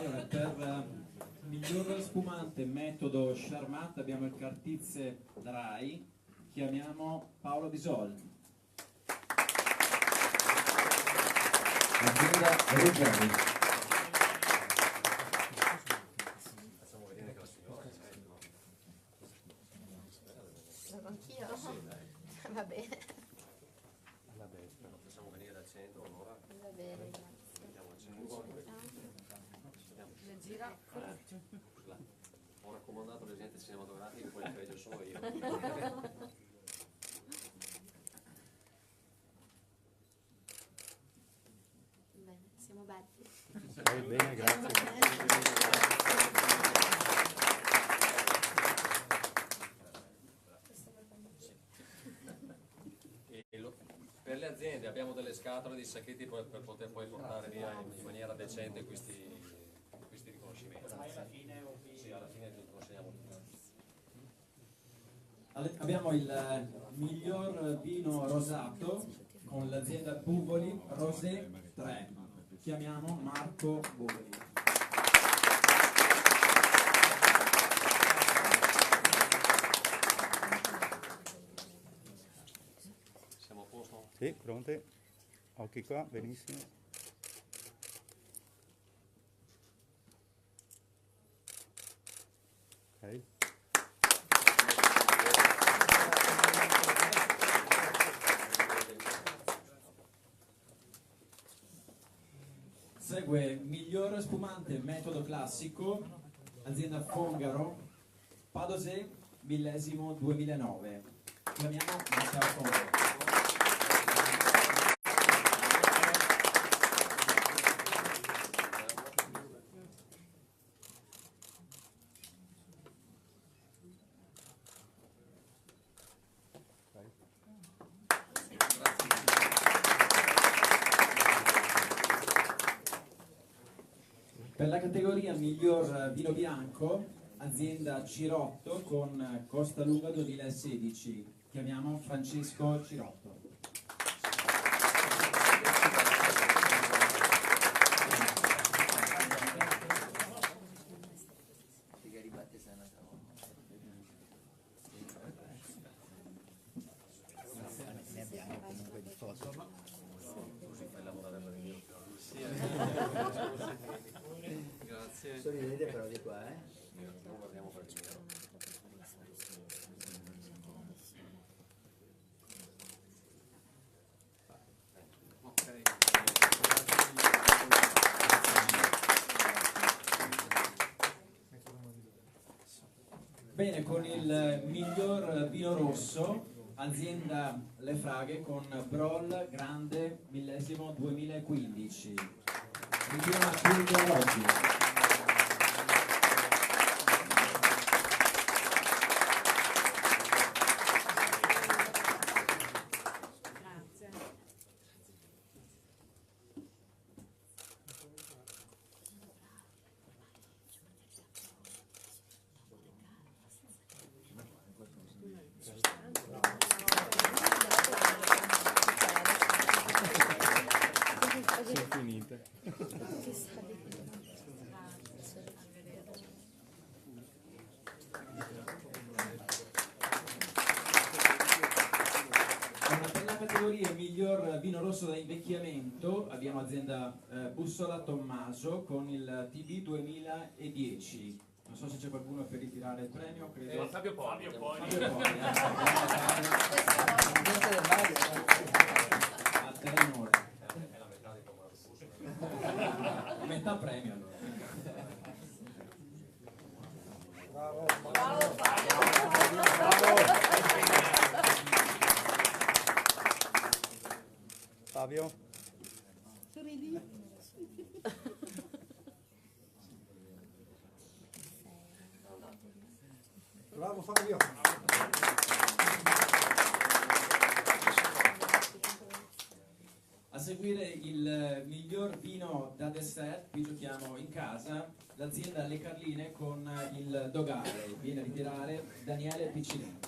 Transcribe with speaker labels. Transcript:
Speaker 1: Allora, per miglior spumante metodo Charmat abbiamo il Cartizze Dry, chiamiamo Paolo Bisol.
Speaker 2: Azienda Ruggeri.
Speaker 3: Facciamo vedere che la signora
Speaker 4: Anch'io? Va bene.
Speaker 3: facciamo venire dal centro allora.
Speaker 4: Va bene, grazie.
Speaker 3: Andiamo al centro.
Speaker 4: Le gira.
Speaker 3: Ho raccomandato le gente cinematografiche, poi il peggio sono io.
Speaker 4: Bene, siamo belli.
Speaker 5: Bene, grazie.
Speaker 3: Per le aziende abbiamo delle scatole di sacchetti per poter poi portare via in maniera decente questi riconoscimenti. Sì, alla fine li consegniamo tutti.
Speaker 1: Abbiamo il miglior vino rosato con l'azienda Buvoli Rosé 3, chiamiamo Marco Buvoli.
Speaker 3: Siamo a posto?
Speaker 5: Sì, pronti? Occhi qua, benissimo. Ok.
Speaker 1: Segue miglior spumante metodo classico, azienda Fongaro, Padosé, millesimo 2009. Chiamiamo Matteo Fongaro. Per la categoria miglior vino bianco, azienda Cirotto con Costa Lunga 2016. Chiamiamo Francesco Cirotto.
Speaker 6: Ne abbiamo comunque di foto.
Speaker 3: Così fai lavorare per il mio. Grazie.
Speaker 6: Sorridete però di qua, eh?
Speaker 3: Non guardiamo perché mi ero.
Speaker 1: Bene, con il miglior vino rosso, azienda Le Fraghe con Brol Grande millesimo 2015. Ritiro una curva oggi.
Speaker 5: Sono finite.
Speaker 1: Per la categoria miglior vino rosso da invecchiamento abbiamo azienda Bussola Tommaso con il TB 2010. Non so se c'è qualcuno per ritirare il premio, credo.
Speaker 3: Fabio Poli.
Speaker 1: Fabio Poli, a te onore.
Speaker 3: È la metà di Tommaso Fuso.
Speaker 1: Metà premio allora.
Speaker 5: Fabio?
Speaker 6: Bravo Fabio!
Speaker 1: A seguire il miglior vino da dessert, qui giochiamo in casa, l'azienda Le Carline con il Dogale. Viene a ritirare Daniele Piccinelli.